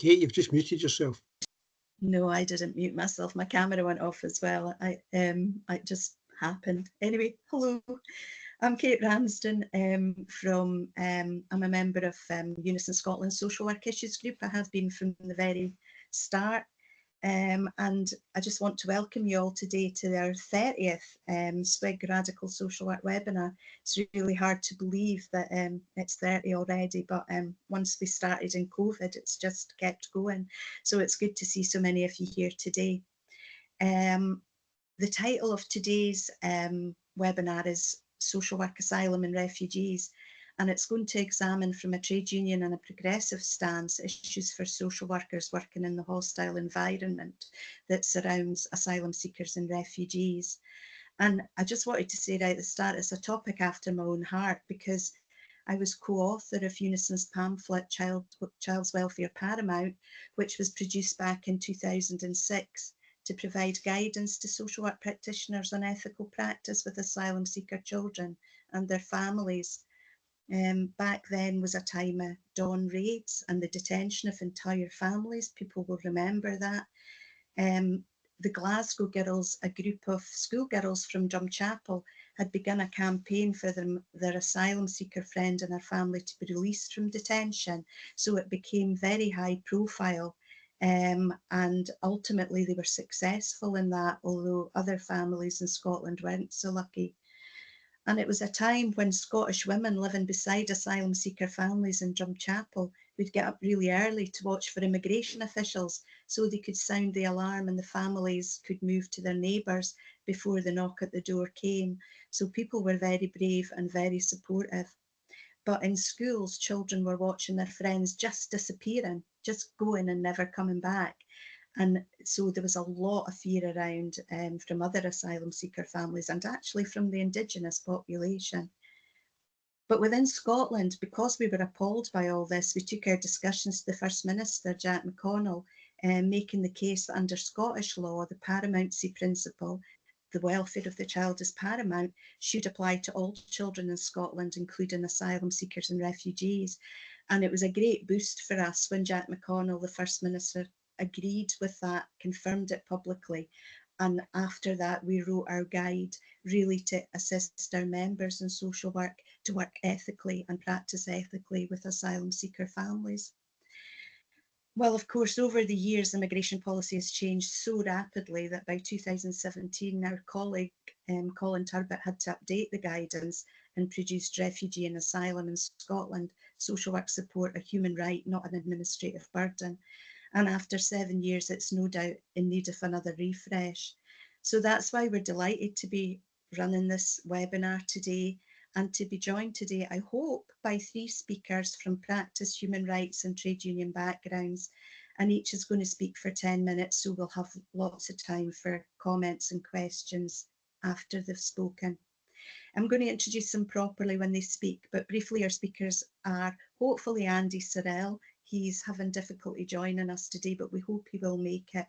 Kate, you've just muted yourself. No, I didn't mute myself. My camera went off as well. It just happened. Anyway, hello. I'm Kate Ramsden I'm a member of UNISON Scotland Social Work Issues Group. I have been from the very start. And I just want to welcome you all today to our 30th SWIG Radical Social Work webinar. It's really hard to believe that it's 30 already, but once we started in COVID, it's just kept going. So it's good to see so many of you here today. The title of today's webinar is Social Work, Asylum and Refugees, and it's going to examine from a trade union and a progressive stance issues for social workers working in the hostile environment that surrounds asylum seekers and refugees. And I just wanted to say right at the start, it's a topic after my own heart, because I was co-author of UNISON's pamphlet Child's Welfare Paramount, which was produced back in 2006 to provide guidance to social work practitioners on ethical practice with asylum seeker children and their families. Back then was a time of dawn raids and the detention of entire families. People will remember that. The Glasgow girls, a group of schoolgirls from Drumchapel, had begun a campaign for their asylum seeker friend and her family to be released from detention. So it became very high profile. And ultimately they were successful in that, although other families in Scotland weren't so lucky. And it was a time when Scottish women living beside asylum seeker families in Drumchapel would get up really early to watch for immigration officials so they could sound the alarm and the families could move to their neighbours before the knock at the door came. So people were very brave and very supportive. But in schools, children were watching their friends just disappearing, just going and never coming back. And so there was a lot of fear around from other asylum seeker families and actually from the Indigenous population. But within Scotland, because we were appalled by all this, we took our discussions to the First Minister, Jack McConnell, making the case that under Scottish law, the paramountcy principle, the welfare of the child is paramount, should apply to all children in Scotland, including asylum seekers and refugees. And it was a great boost for us when Jack McConnell, the First Minister, agreed with that, confirmed it publicly. And after that, we wrote our guide really to assist our members in social work to work ethically and practice ethically with asylum seeker families. Well, of course, over the years, immigration policy has changed so rapidly that by 2017, our colleague Colin Turbett had to update the guidance and produced Refugee and Asylum in Scotland, social work support a human right, not an administrative burden. And after 7 years, it's no doubt in need of another refresh. So that's why we're delighted to be running this webinar today and to be joined today, I hope, by 3 speakers from practice, human rights and trade union backgrounds. And each is going to speak for 10 minutes, so we'll have lots of time for comments and questions after they've spoken. I'm going to introduce them properly when they speak, but briefly our speakers are hopefully Andy Sorrell. He's having difficulty joining us today, but we hope he will make it.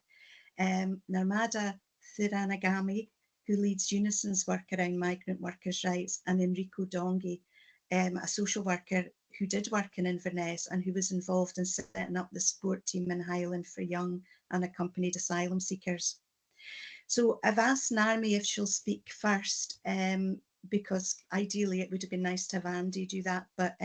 Narmada Thiranagami, who leads UNISON's work around migrant workers' rights, and Enrico Donghi, a social worker who did work in Inverness and who was involved in setting up the support team in Highland for young unaccompanied asylum seekers. So I've asked Narmi if she'll speak first, because ideally it would have been nice to have Andy do that, but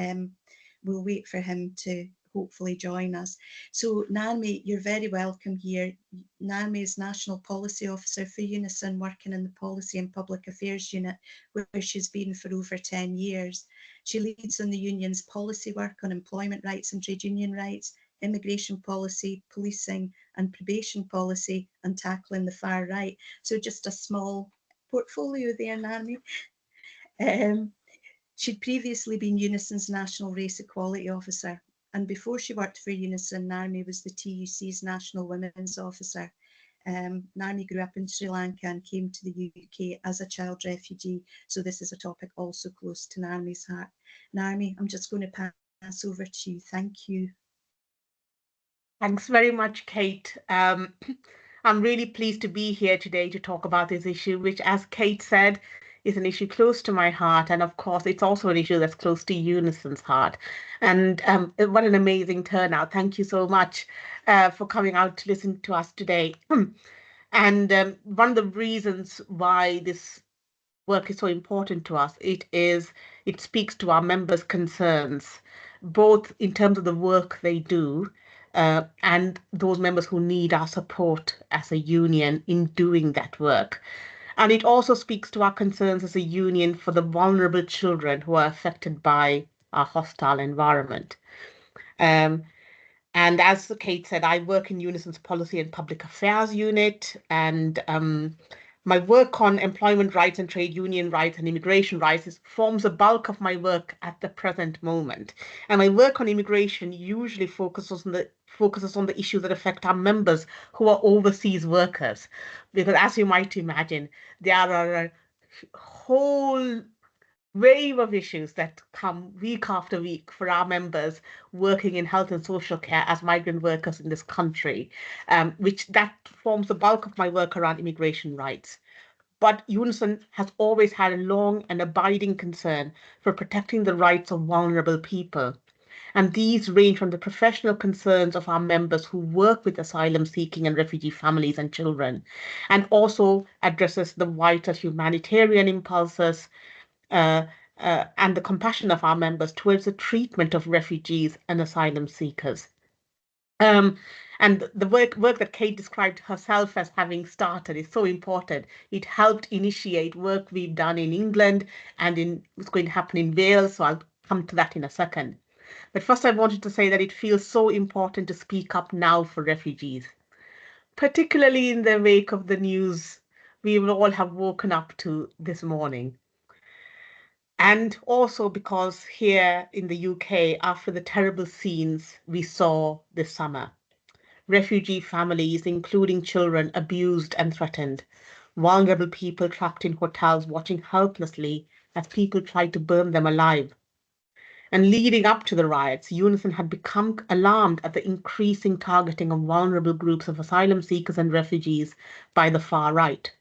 we'll wait for him to hopefully join us. So Narmi, you're very welcome here. Narmi is National Policy Officer for UNISON, working in the Policy and Public Affairs Unit, where she's been for over 10 years. She leads on the union's policy work on employment rights and trade union rights, immigration policy, policing and probation policy, and tackling the far right. So just a small portfolio there, Narmi. She'd previously been UNISON's National Race Equality Officer, and before she worked for UNISON, Narmi was the TUC's National Women's Officer. Narmi grew up in Sri Lanka and came to the UK as a child refugee, so this is a topic also close to Narmi's heart. Narmi, I'm just going to pass over to you. Thank you. Thanks very much, Kate. I'm really pleased to be here today to talk about this issue, which, as Kate said, is an issue close to my heart. And of course, it's also an issue that's close to UNISON's heart. And what an amazing turnout. Thank you so much for coming out to listen to us today. And one of the reasons why this work is so important to us, it speaks to our members' concerns, both in terms of the work they do and those members who need our support as a union in doing that work. And it also speaks to our concerns as a union for the vulnerable children who are affected by our hostile environment. Um, and as Kate said, I work in UNISON's Policy and Public Affairs Unit, and my work on employment rights and trade union rights and immigration rights forms a bulk of my work at the present moment. And my work on immigration usually focuses on the issues that affect our members who are overseas workers. Because as you might imagine, there are a whole wave of issues that come week after week for our members working in health and social care as migrant workers in this country, which that forms the bulk of my work around immigration rights. But UNISON has always had a long and abiding concern for protecting the rights of vulnerable people. And these range from the professional concerns of our members who work with asylum seeking and refugee families and children, and also addresses the vital humanitarian impulses and the compassion of our members towards the treatment of refugees and asylum seekers. And the work that Kate described herself as having started is so important. It helped initiate work we've done in England and what's going to happen in Wales. So I'll come to that in a second. But first, I wanted to say that it feels so important to speak up now for refugees, particularly in the wake of the news we will all have woken up to this morning. And also because here in the UK, after the terrible scenes we saw this summer, refugee families, including children, abused and threatened, vulnerable people trapped in hotels watching helplessly as people tried to burn them alive. And leading up to the riots, UNISON had become alarmed at the increasing targeting of vulnerable groups of asylum seekers and refugees by the far right.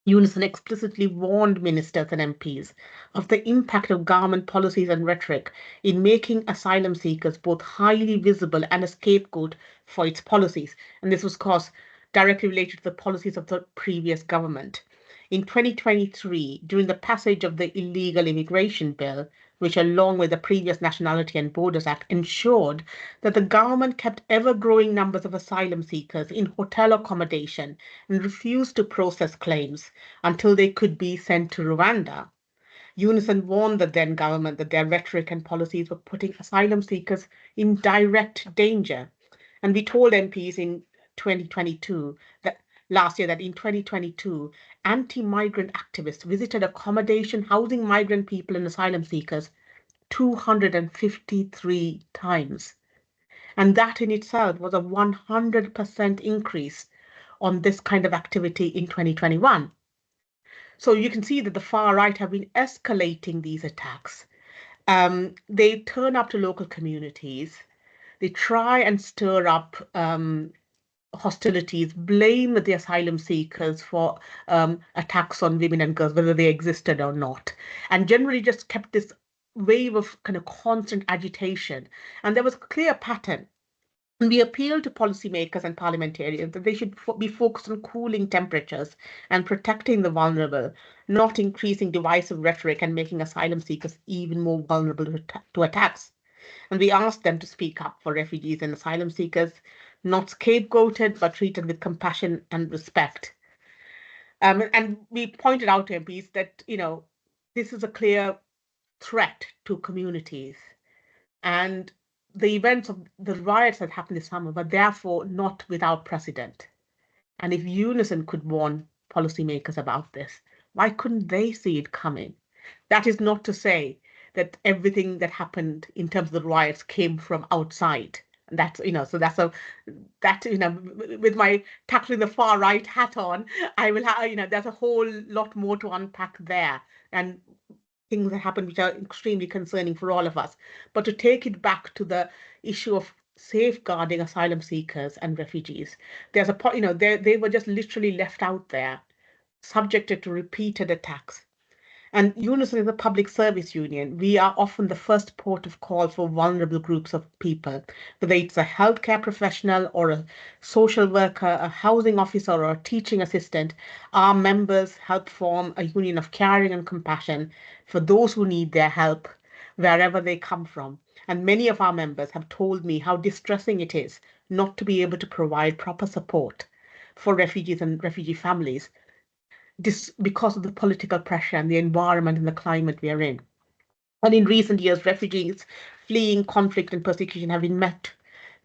UNISON explicitly warned ministers and MPs of the impact of government policies and rhetoric in making asylum seekers both highly visible and a scapegoat for its policies. And this was, of course, directly related to the policies of the previous government. In 2023, during the passage of the Illegal Immigration Bill, which along with the previous Nationality and Borders Act ensured that the government kept ever-growing numbers of asylum seekers in hotel accommodation and refused to process claims until they could be sent to Rwanda. UNISON warned the then government that their rhetoric and policies were putting asylum seekers in direct danger. And we told MPs in 2022 that last year that in 2022, anti-migrant activists visited accommodation housing migrant people and asylum seekers 253 times. And that in itself was a 100% increase on this kind of activity in 2021. So you can see that the far right have been escalating these attacks. They turn up to local communities. They try and stir up hostilities, blame the asylum seekers for attacks on women and girls, whether they existed or not, and generally just kept this wave of kind of constant agitation. And there was a clear pattern. And we appeal to policymakers and parliamentarians that they should be focused on cooling temperatures and protecting the vulnerable, not increasing divisive rhetoric and making asylum seekers even more vulnerable to attacks. And we asked them to speak up for refugees and asylum seekers, not scapegoated, but treated with compassion and respect. And we pointed out to MPs that, this is a clear threat to communities. And the events of the riots that happened this summer were therefore not without precedent. And if UNISON could warn policymakers about this, why couldn't they see it coming? That is not to say that everything that happened in terms of the riots came from outside. That's, with my tackling the far right hat on, I will have, there's a whole lot more to unpack there and things that happen which are extremely concerning for all of us. But to take it back to the issue of safeguarding asylum seekers and refugees, there's they were just literally left out there, subjected to repeated attacks. And UNISON is a public service union. We are often the first port of call for vulnerable groups of people, whether it's a healthcare professional or a social worker, a housing officer, or a teaching assistant. Our members help form a union of caring and compassion for those who need their help wherever they come from. And many of our members have told me how distressing it is not to be able to provide proper support for refugees and refugee families because of the political pressure and the environment and the climate we are in. And in recent years, refugees fleeing conflict and persecution have been met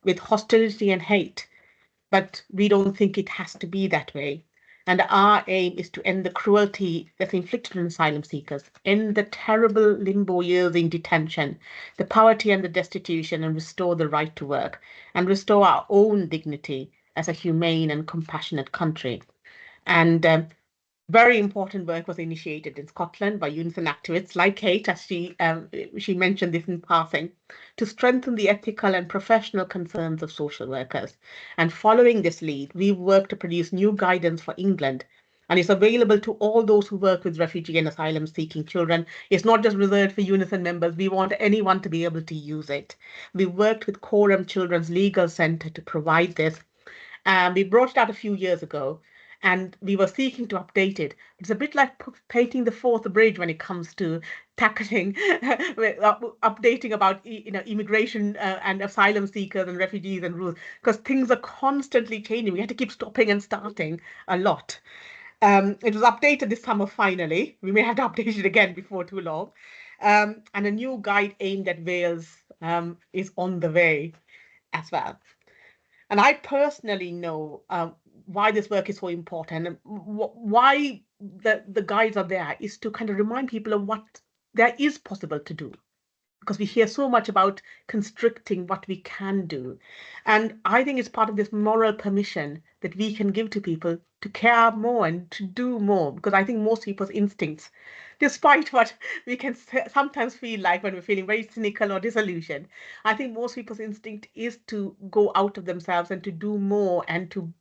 with hostility and hate, but we don't think it has to be that way. And our aim is to end the cruelty that's inflicted on asylum seekers, end the terrible limbo years in detention, the poverty and the destitution, and restore the right to work, and restore our own dignity as a humane and compassionate country. And very important work was initiated in Scotland by UNISON activists like Kate, as she mentioned this in passing, to strengthen the ethical and professional concerns of social workers. And following this lead, we've worked to produce new guidance for England, and it's available to all those who work with refugee and asylum seeking children. It's not just reserved for UNISON members. We want anyone to be able to use it. We worked with Quorum Children's Legal Centre to provide this. We brought it out a few years ago, and we were seeking to update it. It's a bit like painting the fourth bridge when it comes to tackling, updating about immigration and asylum seekers and refugees and rules, because things are constantly changing. We had to keep stopping and starting a lot. It was updated this summer finally. We may have to update it again before too long. And a new guide aimed at Wales is on the way as well. And I personally know why this work is so important, and why the guides are there is to kind of remind people of what there is possible to do, because we hear so much about constricting what we can do. And I think it's part of this moral permission that we can give to people to care more and to do more, because I think most people's instincts, despite what we can sometimes feel like when we're feeling very cynical or disillusioned, I think most people's instinct is to go out of themselves and to do more and to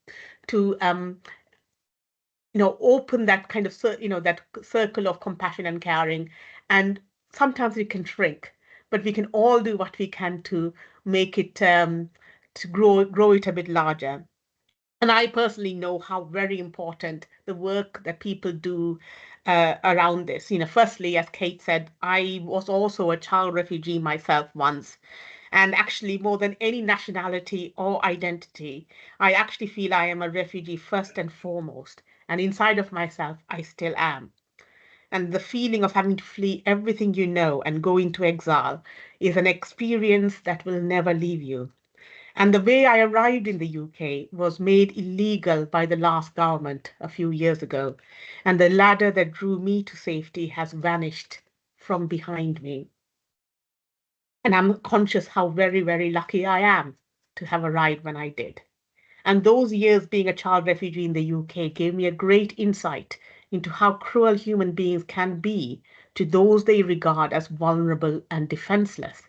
open that kind of that circle of compassion and caring. And sometimes we can shrink, but we can all do what we can to make it to grow it a bit larger. And I personally know how very important the work that people do around this. Firstly, as Kate said, I was also a child refugee myself once. And actually, more than any nationality or identity, I actually feel I am a refugee first and foremost. And inside of myself, I still am. And the feeling of having to flee everything you know and go into exile is an experience that will never leave you. And the way I arrived in the UK was made illegal by the last government a few years ago. And the ladder that drew me to safety has vanished from behind me. And I'm conscious how very, very lucky I am to have arrived when I did. And those years being a child refugee in the UK gave me a great insight into how cruel human beings can be to those they regard as vulnerable and defenseless.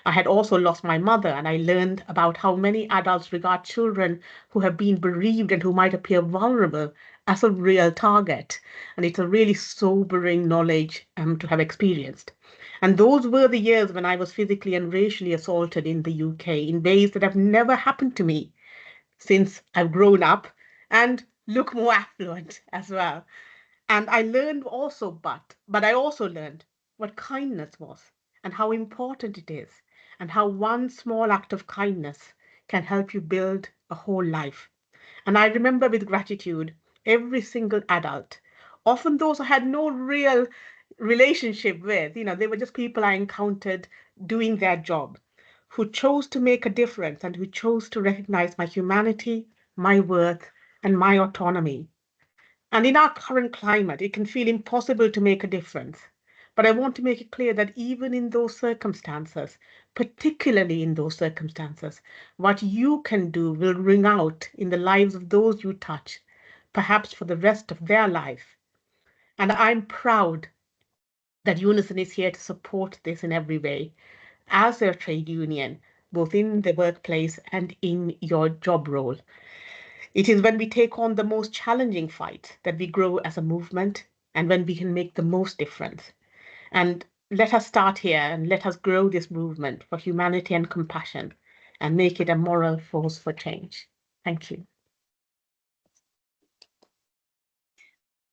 I had also lost my mother, and I learned about how many adults regard children who have been bereaved and who might appear vulnerable as a real target. And it's a really sobering knowledge to have experienced. And those were the years when I was physically and racially assaulted in the UK in ways that have never happened to me since I've grown up and look more affluent as well. And I learned also, but I also learned what kindness was and how important it is, and how one small act of kindness can help you build a whole life. And I remember with gratitude every single adult, often those I had no real relationship with, they were just people I encountered doing their job, who chose to make a difference and who chose to recognize my humanity, my worth, and my autonomy. And in our current climate, it can feel impossible to make a difference. But I want to make it clear that even in those circumstances, particularly in those circumstances, what you can do will ring out in the lives of those you touch, perhaps for the rest of their life. And I'm proud that Unison is here to support this in every way, as a trade union, both in the workplace and in your job role. It is when we take on the most challenging fight that we grow as a movement, and when we can make the most difference. And let us start here and let us grow this movement for humanity and compassion and make it a moral force for change. Thank you.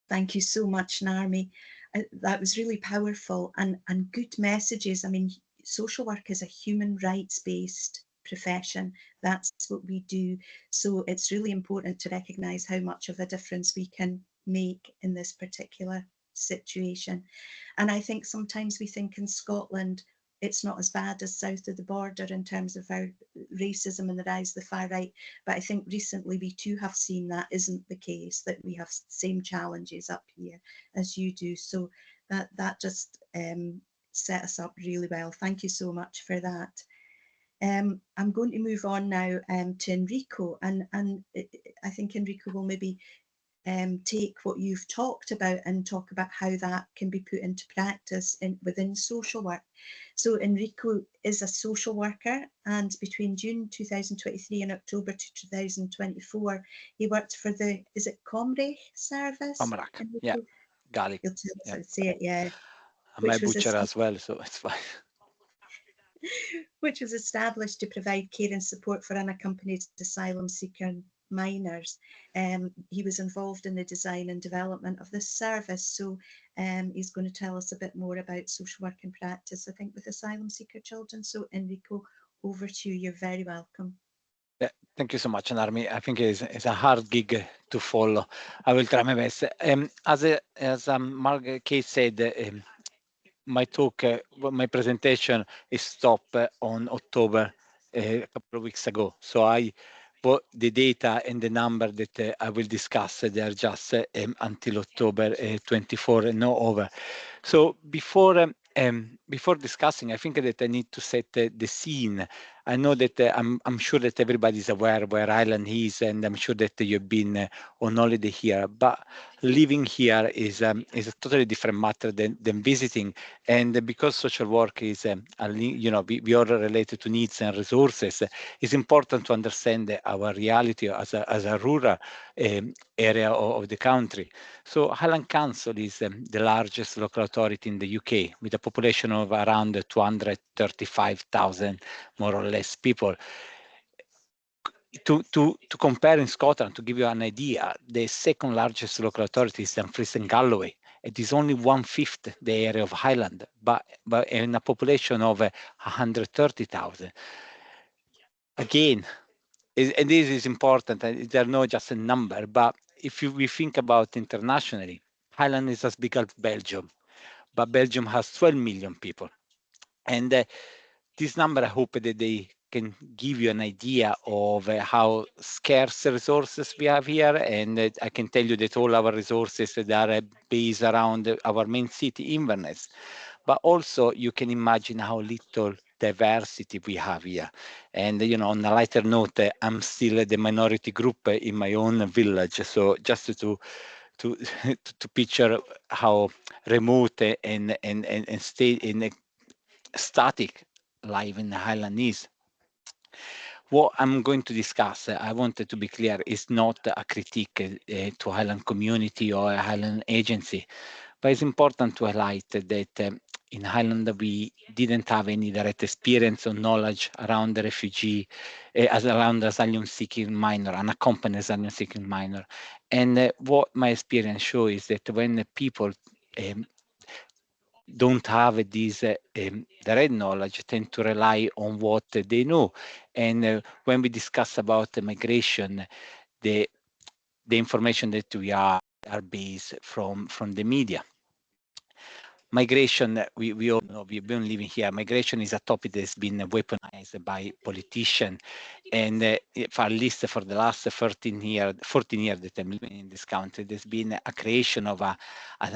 Thank you so much, Narmi. That was really powerful and good messages. I mean, social work is a human rights-based profession. That's what we do. So it's really important to recognise how much of a difference we can make in this particular situation. And I think sometimes we think in Scotland, it's not as bad as south of the border in terms of our racism and the rise of the far right. But I think recently we too have seen that isn't the case, that we have same challenges up here as you do. So that just set us up really well. Thank you so much for that. I'm going to move on now to Enrico, and I think Enrico will maybe take what you've talked about and talk about how that can be put into practice within social work. So Enrico is a social worker, and between June 2023 and October 2024, he worked for the, is it Comrade service? Comrac, yeah, Gaelic. You'll tell us Yeah. how to say it, yeah. I'm a butcher as well, so it's fine. Which was established to provide care and support for unaccompanied asylum seeker minors. He was involved in the design and development of this service, so he's going to tell us a bit more about social work and practice, I think, with asylum seeker children. So Enrico, over to you. You're very welcome. Yeah, thank you so much, Narmi. I think it's a hard gig to follow. I will try my best. As Margaret Kate said, my talk, my presentation is stopped on October a couple of weeks ago. So but the data and the number that I will discuss, they are just until October 24 and no over. So before discussing, I think that I need to set the scene. I know that I'm sure that everybody's aware where Ireland is, and I'm sure that you've been on holiday here. But living here is a totally different matter than visiting. And because social work is, we are related to needs and resources, it's important to understand our reality as a rural area of the country. So Highland Council is the largest local authority in the UK, with a population of around 235,000, more or less, people. To compare in Scotland, to give you an idea, the second largest local authority is Dumfries and Galloway. It is only 1/5 the area of Highland, but in a population of 130,000. Again, and this is important, they're not just a number, but if we think about internationally, Highland is as big as Belgium, but Belgium has 12 million people. And this number, I hope that they can give you an idea of how scarce resources we have here. And I can tell you that all our resources that are based around our main city, Inverness. But also you can imagine how little diversity we have here. And on a lighter note, I'm still the minority group in my own village. So just to to picture how remote and stay in a static life in the Highland is. What I'm going to discuss, I wanted to be clear, is not a critique to Highland community or a Highland agency, but it's important to highlight that in Highland we didn't have any direct experience or knowledge around the refugee, around asylum seeking minor, unaccompanied asylum seeking minor. And what my experience shows is that when people don't have this direct knowledge, tend to rely on what they know. And when we discuss about migration, the information that we are based from the media. Migration, we all know, we've been living here. Migration is a topic that's been weaponized by politicians. And for at least for the last 14 years that I'm living in this country, there's been a creation of a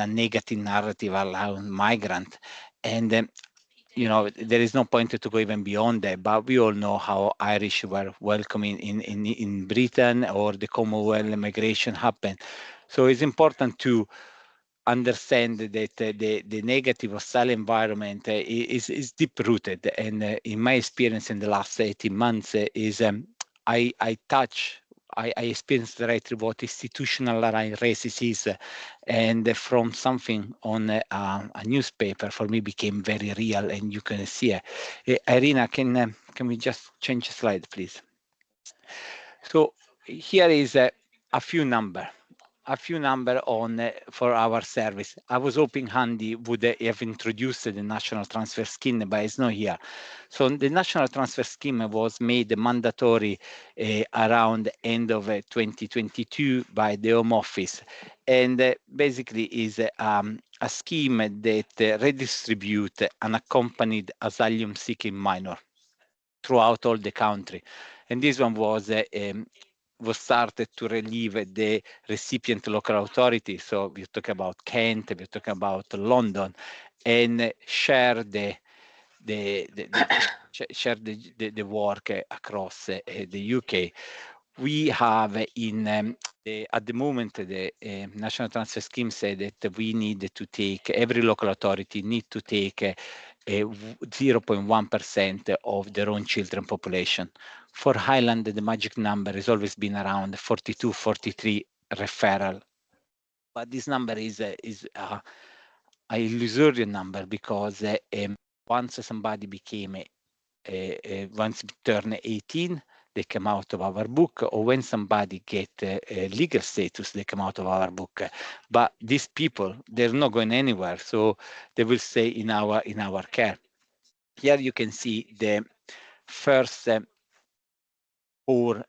negative narrative around migrant. And there is no point to go even beyond that, but we all know how Irish were welcoming in Britain, or the Commonwealth migration happened. So it's important to understand that the negative hostile environment is deep rooted. And in my experience in the last 18 months is I touch I experienced directly what institutional racism is, and from something on a newspaper for me became very real, and you can see it. Irina, can we just change the slide, please? So here is a few number on for our service. I was hoping Andy would have introduced the national transfer scheme, but it's not here. So the national transfer scheme was made mandatory around end of 2022 by the Home Office, and basically is a scheme that redistribute unaccompanied asylum-seeking minor throughout all the country. And this one was started to relieve the recipient local authority. So we talk about Kent, we talk about London, and share the work across the UK. We have at the moment the national transfer scheme said that we need to take, every local authority need to take 0.1% of their own children population. For Highland, the magic number has always been around 42, 43 referral. But this number is a illusory number because once somebody became, once turned 18, they come out of our book, or when somebody get legal status, they come out of our book. But these people, they're not going anywhere, so they will stay in our care. Here you can see the first four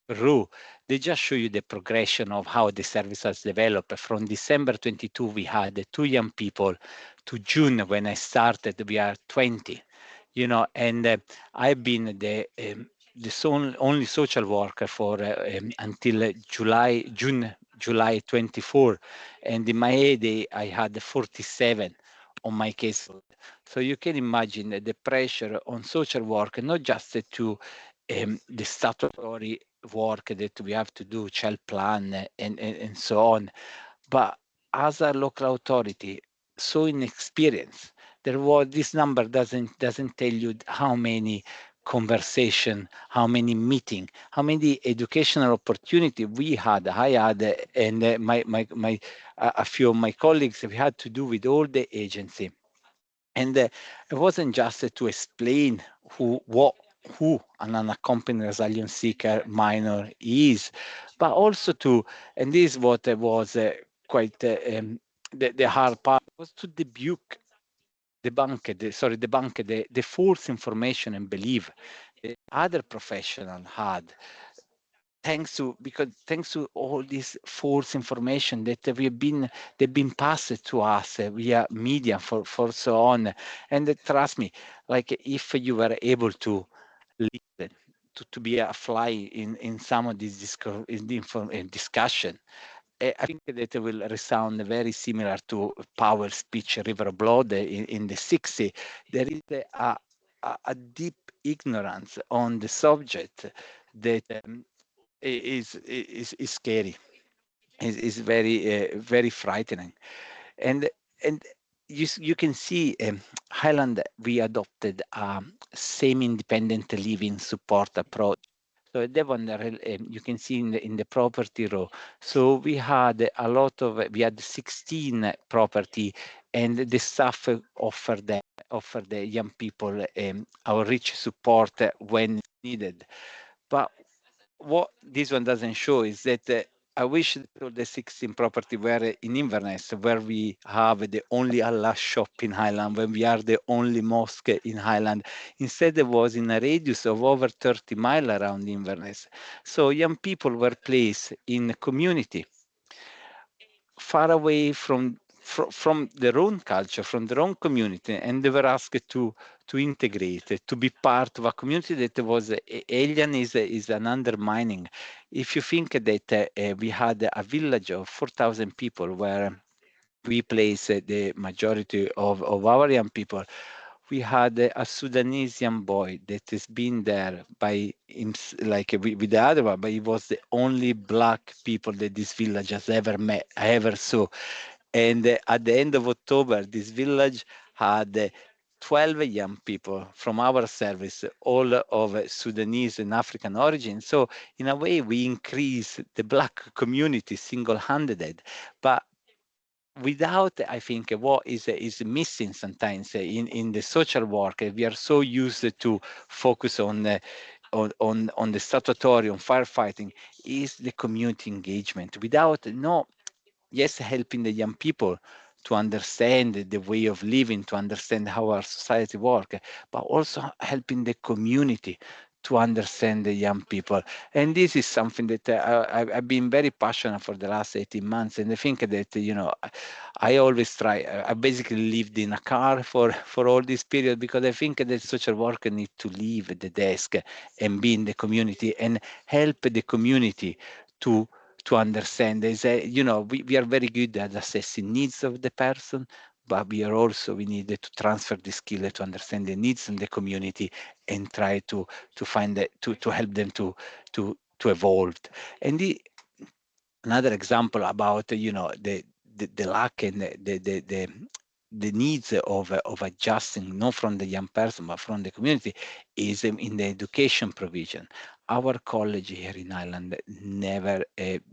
row. They just show you the progression of how the service has developed. From December 22, we had 2 young people. To June, when I started, we are 20. You know, and I've been the only social worker for until July 24, and in my heyday I had 47 on my case. So you can imagine the pressure on social work, not just to the statutory work that we have to do, child plan and so on, but as a local authority, so inexperienced, this number doesn't tell you how many conversation, how many meeting, how many educational opportunity we had, I had, and a few of my colleagues, we had to do with all the agency. And it wasn't just to explain who an unaccompanied asylum seeker minor is, but also to, and this is what was quite the hard part, was to debunk the false information and belief the other professional had. Thanks to all this false information that they've been passed to us via media for so on. And trust me, like if you were able to listen, to be a fly in some of these discussion, I think that it will resound very similar to Powell's speech, River of Blood, in the 60s. There is a deep ignorance on the subject that is scary. Is very frightening, and you can see Highland. We adopted a semi-independent living support approach. So that one you can see in the property row. So we had a lot of, we had 16 property, and the staff offered the young people outreach support when needed. But what this one doesn't show is that I wish all the 16 property were in Inverness, where we have the only Allah shop in Highland, when we are the only mosque in Highland. Instead, it was in a radius of over 30 miles around Inverness. So young people were placed in a community far away from their own culture, from their own community, and they were asked to integrate, to be part of a community that was alien is an undermining. If you think that we had a village of 4,000 people where we place the majority of our young people, we had a Sudanese young boy that has been there by him, like with the other one, but he was the only black people that this village has ever met, ever saw. And at the end of October, this village had 12 young people from our service, all of Sudanese and African origin. So in a way, we increase the Black community single-handed, but without, I think, what is missing sometimes in the social work. We are so used to focus on the statutory, on firefighting, is the community engagement. Without yes, helping the young people to understand the way of living, to understand how our society works, but also helping the community to understand the young people. And this is something that I've been very passionate for the last 18 months. And I think that, I always try, I basically lived in a car for all this period, because I think that social worker need to leave the desk and be in the community and help the community to understand. Is we are very good at assessing needs of the person, but we need to transfer the skill to understand the needs in the community and try to find that to help them to evolve. And another example about the lack and the needs of adjusting, not from the young person but from the community, is in the education provision. Our college here in Ireland never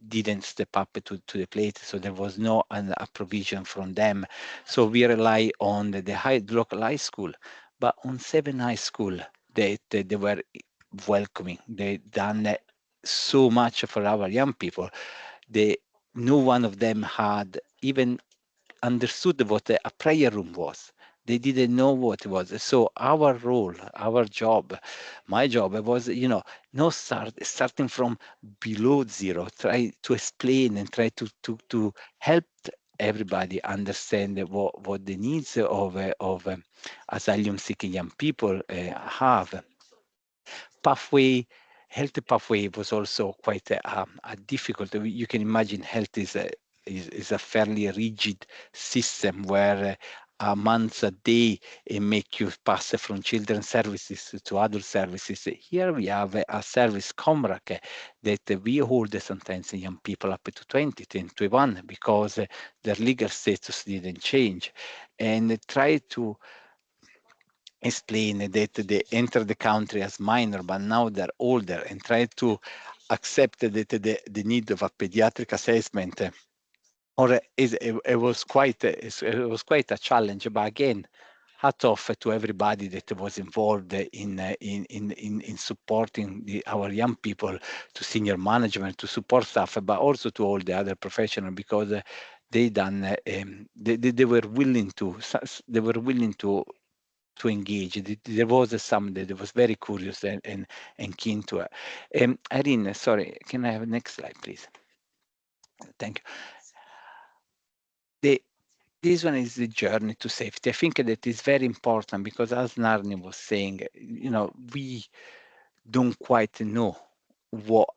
didn't step up to the plate, so there was no a provision from them. So we rely on the local high school, but on 7 high school they were welcoming. They done so much for our young people. No one of them had even understood what a prayer room was. They didn't know what it was. So our role, our job, my job was, no starting from below zero, try to explain and try to help everybody understand what the needs of asylum seeking young people have. Pathway, health pathway was also quite a difficult. You can imagine health is a fairly rigid system where months a day make you pass from children's services to adult services. Here we have a service, COMRAC, that we hold sometimes young people up to 20, 21, because their legal status didn't change, and try to explain that they enter the country as minor, but now they're older, and try to accept that the need of a pediatric assessment, it was quite a challenge. But again, hat off to everybody that was involved in supporting our young people, to senior management, to support staff, but also to all the other professionals, because they were willing to engage. There was some that was very curious and keen to it. Irene, sorry, can I have next slide, please? Thank you. This one is the journey to safety. I think that is very important, because as Narni was saying, we don't quite know what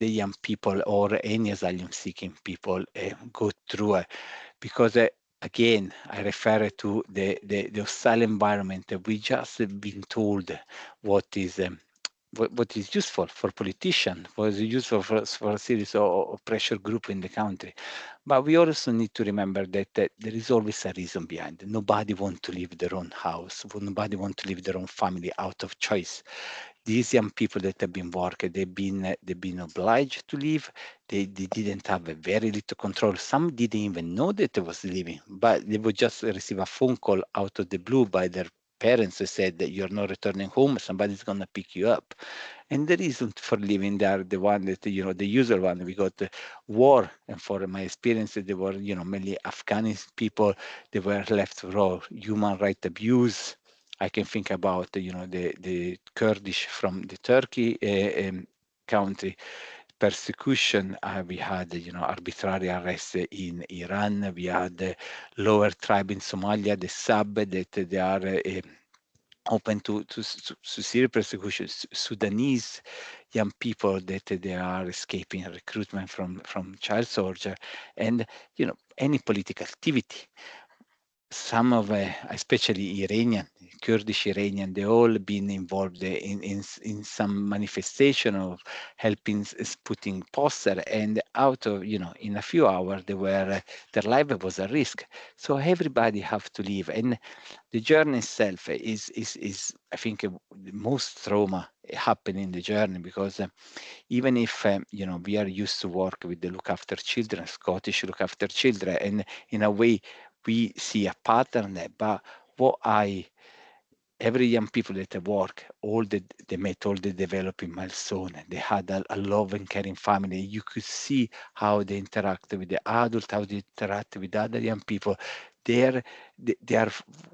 the young people or any asylum seeking people go through, because again, I refer to the hostile environment. We just have been told what is useful for politicians, what is useful for a series of pressure group in the country. But we also need to remember that there is always a reason behind it. Nobody wants to leave their own house. Nobody wants to leave their own family out of choice. These young people that have been working, they've been obliged to leave. They didn't have a very little control. Some didn't even know that they was leaving, but they would just receive a phone call out of the blue by their parents who said that you're not returning home, somebody's going to pick you up. And the reason for leaving, they are the one that, the usual one. We got war, and for my experience, they were, mainly Afghani people. They were left for human rights abuse. I can think about, the Kurdish from the Turkey country, persecution. We had, arbitrary arrests in Iran. We had the lower tribe in Somalia, the Sab, that they are open to serious persecution. Sudanese young people that they are escaping recruitment from child soldier, and any political activity. some of, especially Iranian, Kurdish Iranian, they all been involved in some manifestation of helping putting poster, and out of, in a few hours, they were, their life was a risk. So everybody have to leave, and the journey itself is I think the most trauma happen in the journey, because even if we are used to work with the look after children, Scottish look after children, and in a way we see a pattern there. But what every young people that I work, they met all the developing milestone. They had a loving, caring family. You could see how they interact with the adult, how they interact with other young people. They are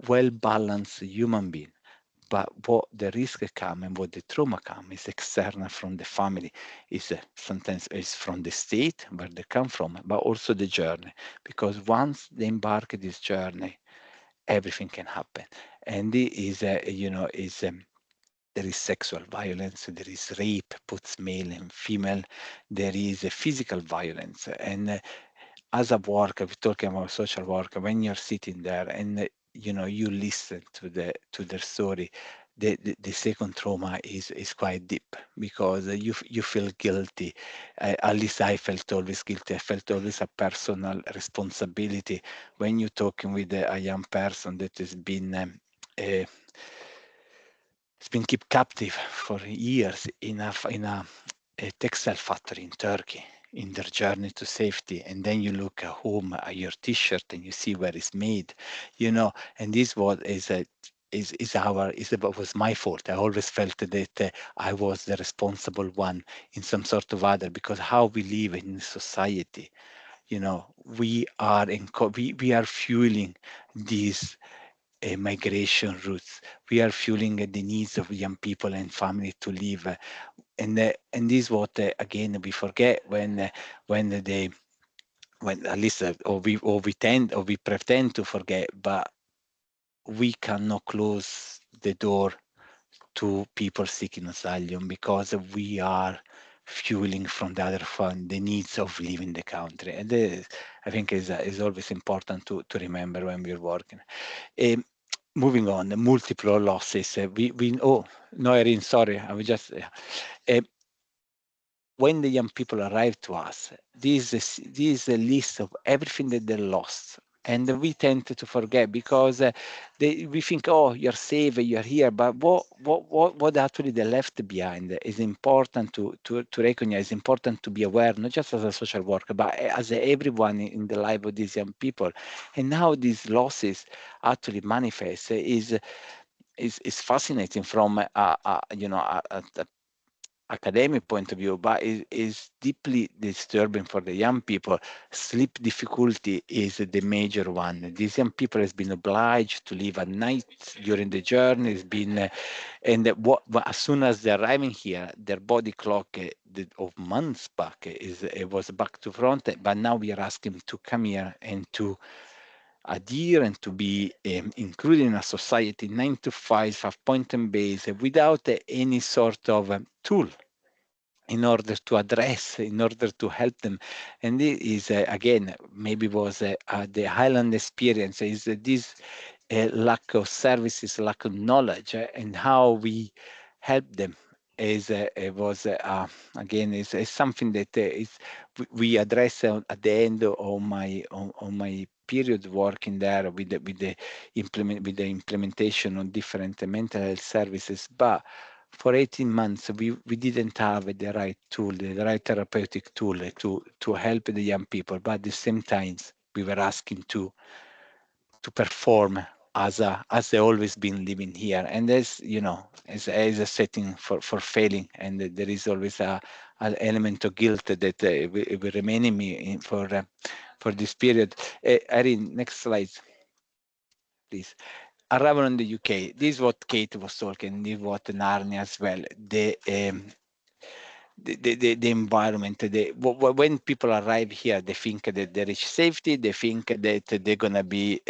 well balanced human being. But what the risk come and what the trauma come is external from the family. Is sometimes is from the state where they come from, but also the journey. Because once they embark this journey, everything can happen. And it is, there is sexual violence, there is rape, both male and female, there is physical violence. And as a worker, we're talking about social worker, when you're sitting there and you listen to their story, the second trauma is quite deep, because you feel guilty. At least I felt always guilty. I felt always a personal responsibility when you're talking with a young person that has been uh, it's been kept captive for years a textile factory in Turkey in their journey to safety. And then you look at home at your t-shirt and you see where it's made, and this was my fault. I always felt that I was the responsible one in some sort of other, because how we live in society, we are we are fueling these migration routes. We are fueling the needs of young people and family to live, and this is what again we forget when they when at least or we pretend to forget, but we cannot close the door to people seeking asylum, because we are fueling from the other fund the needs of living the country. And I think is always important to remember when we're working. Um, Moving on, the multiple losses. Oh, no, Erin, sorry, I was just. When the young people arrive to us, this is a list of everything that they lost. And we tend to forget, because we think, oh, you're safe, you're here, but what actually they left behind is important to recognize, important to be aware, not just as a social worker, but as everyone in the life of these young people. And how these losses actually manifest is fascinating from a academic point of view, but is deeply disturbing for the young people. Sleep difficulty is the major one. These young people has been obliged to leave at night during the journey. It's been, as soon as they're arriving here, their body clock of months back it was back to front. But now we are asking to come here and to adhere and to be included in a society 9 to 5 appointment based, without any sort of tool in order to address, in order to help them. And this is, again, maybe was the Highland experience, is this lack of services, lack of knowledge, and how we help them is it was again is something that we address at the end of on my period working there with the implementation of different mental health services. But for 18 months, we didn't have the right tool, the right therapeutic tool to help the young people. But at the same time, we were asking to perform as they always been living here. And there's, as a setting for failing, and there is always an element of guilt that will remain in me for this period. Erin, next slide, please. Arrival in the UK. This is what Kate was talking. This is what Narnia as well. The environment. When people arrive here, they think that there is safety. They think that they're gonna be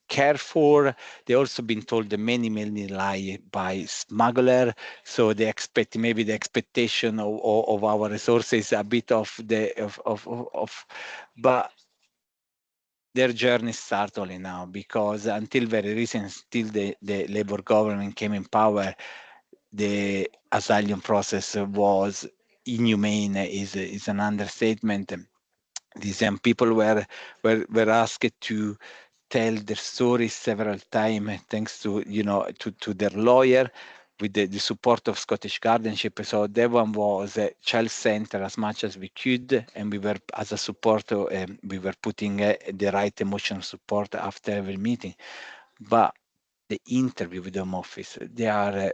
careful. They also been told many lie by smuggler. So they expect, maybe the expectation of our resources a bit of but their journey starts only now, because until very recent, till the Labour government came in power, the asylum process was inhumane, is an understatement. These young people were asked to tell their stories several times, thanks to to their lawyer, with the support of Scottish Guardianship. So that one was a child center as much as we could, and we were, as a support, we were putting the right emotional support after every meeting. But the interview with the Home Office, they are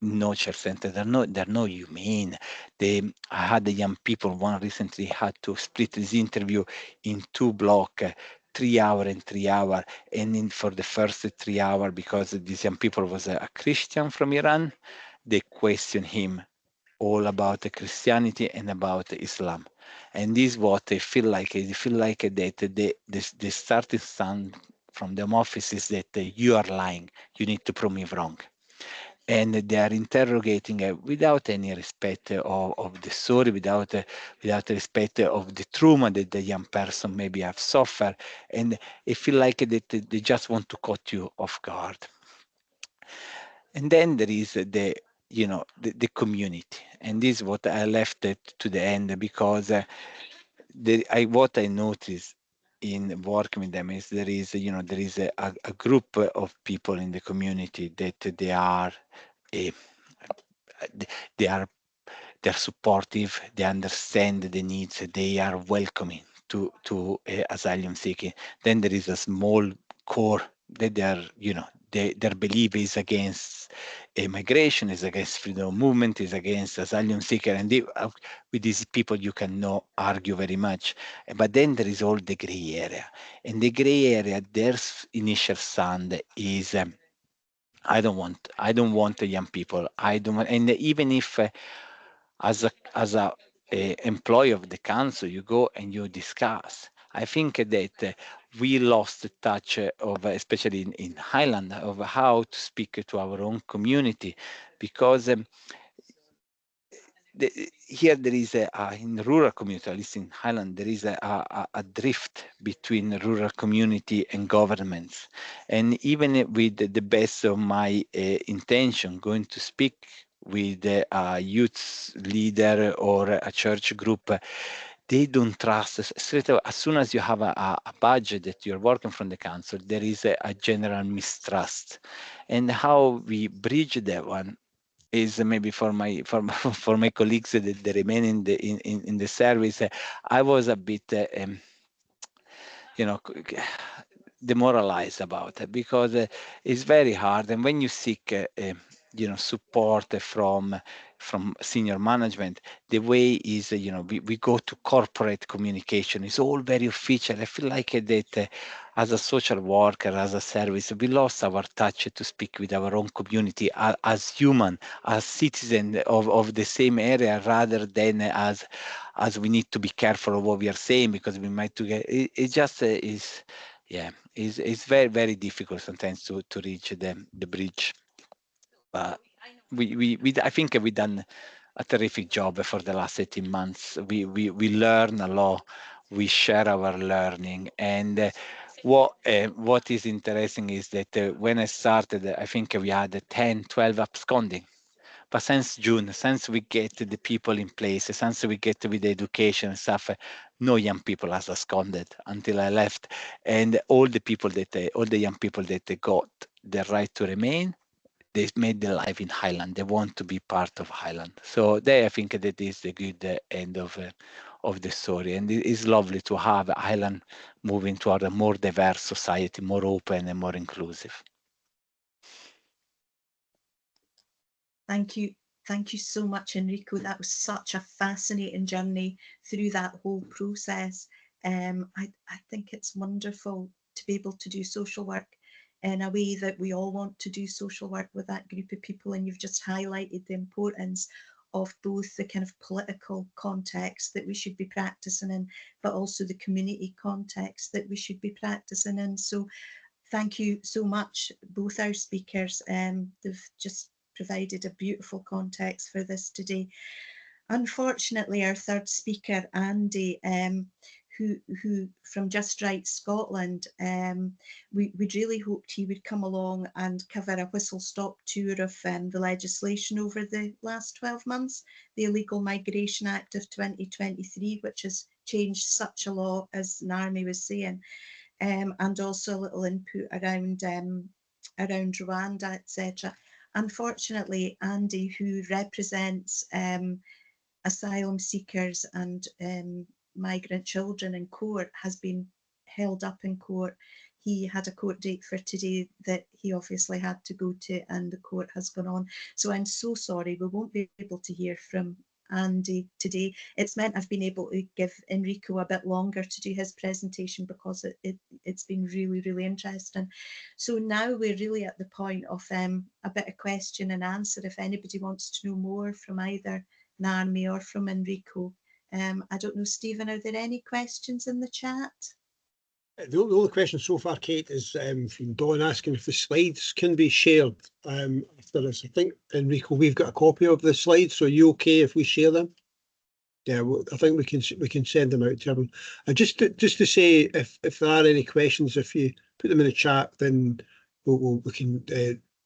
no child center. They're no humane. I had the young people. One recently had to split this interview in two blocks, 3 hour and 3 hour. And for the first 3 hour, because this young people was a Christian from Iran, they questioned him all about the Christianity and about Islam. And this is what they feel like. They feel like that the starting stand from the Home Office is that you are lying. You need to prove me wrong, and they are interrogating without any respect of the story, without respect of the trauma that the young person maybe have suffered, and I feel like that they just want to caught you off guard. And then there is the community, and this is what I left it to the end, because what I noticed in working with them is there is a group of people in the community that eh, they are they're supportive, they understand the needs, they are welcoming to asylum seeking. Then there is a small core that they are, their belief is against migration, is against freedom of movement, is against asylum seeker, and with these people you cannot argue very much. But then there is all the gray area, and the gray area, their initial stand is. I don't want the young people. I don't want, and even if as a employee of the council, you go and you discuss. I think that we lost the touch of, especially in Highland, of how to speak to our own community, because here there is in rural community, at least in Highland, there is a drift between the rural community and governments. And even with the best of my intention, going to speak with a youth leader or a church group, they don't trust straight away. As soon as you have a budget that you're working from the council, there is a general mistrust. And how we bridge that one is maybe for my for my colleagues that remain in the service. I was a bit you know demoralized about it, because it's very hard, and when you seek support from senior management, the way is we go to corporate communication. It's all very official. I feel like that as a social worker, as a service, we lost our touch to speak with our own community as human, as citizen of the same area, rather than as we need to be careful of what we are saying, because we might to get it just is yeah, it's very, very difficult sometimes to reach the bridge. But I think we've done a terrific job for the last 18 months. We learn a lot. We share our learning. And what is interesting is that when I started, I think we had 10, 12 absconding. But since June, since we get the people in place, since we get with the education and stuff, no young people has absconded until I left. And all the young people that they got the right to remain, they made their life in Highland. They want to be part of Highland. So I think that is the good end of the story. And it is lovely to have Highland moving toward a more diverse society, more open and more inclusive. Thank you. Thank you so much, Enrico. That was such a fascinating journey through that whole process. I think it's wonderful to be able to do social work in a way that we all want to do social work with that group of people. And you've just highlighted the importance of both the kind of political context that we should be practicing in, but also the community context that we should be practicing in. So thank you so much, both our speakers. They've just provided a beautiful context for this today. Unfortunately, our third speaker, Andy, who from Just Right Scotland, we'd really hoped he would come along and cover a whistle-stop tour of the legislation over the last 12 months, the Illegal Migration Act of 2023, which has changed such a lot, as Naomi was saying, and also a little input around Rwanda, etc. Unfortunately, Andy, who represents asylum seekers and migrant children in court, has been held up in court. He had a court date for today that he obviously had to go to, and the court has gone on. So I'm so sorry, we won't be able to hear from Andy today. It's meant I've been able to give Enrico a bit longer to do his presentation because it's been really, really interesting. So now we're really at the point of a bit of question and answer. If anybody wants to know more from either Naomi or from Enrico. I don't know, Stephen, are there any questions in the chat? The only question so far, Kate, is from Dawn asking if the slides can be shared after this. I think, Enrico, we've got a copy of the slides, so are you okay if we share them? Yeah, well, I think we can send them out to everyone. And just to say, if there are any questions, if you put them in the chat, then we can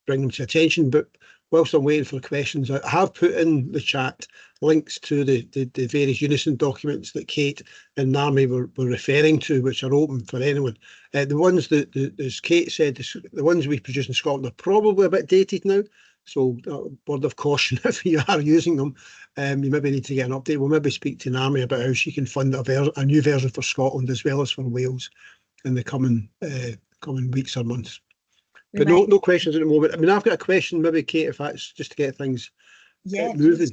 bring them to attention. But whilst I'm waiting for questions, I have put in the chat links to the various UNISON documents that Kate and Naomi were referring to, which are open for anyone. The ones that, as Kate said, the ones we produce in Scotland are probably a bit dated now. So word of caution, if you are using them, you maybe need to get an update. We'll maybe speak to Naomi about how she can fund a new version for Scotland as well as for Wales in the coming weeks or months. But no questions at the moment. I mean, I've got a question, maybe, Kate, if that's just to get things moving.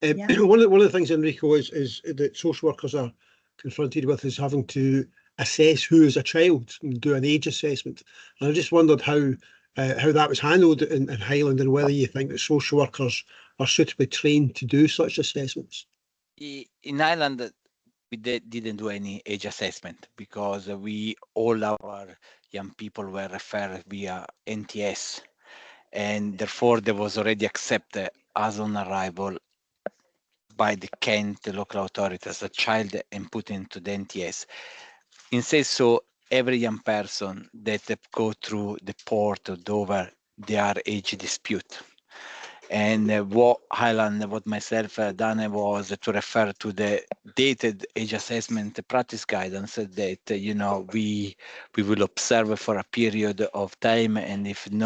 One of the things, Enrico, is that social workers are confronted with is having to assess who is a child and do an age assessment. And I just wondered how that was handled in Highland, and whether you think that social workers are suitably trained to do such assessments. In Ireland, we didn't do any age assessment because all our young people were referred via NTS, and therefore there was already accepted as on arrival by the Kent, the local authority, as a child and put into the NTS. Instead, so every young person that go through the port of Dover, they are age dispute. And what myself done was to refer to the dated age assessment practice guidance that we will observe for a period of time, and if no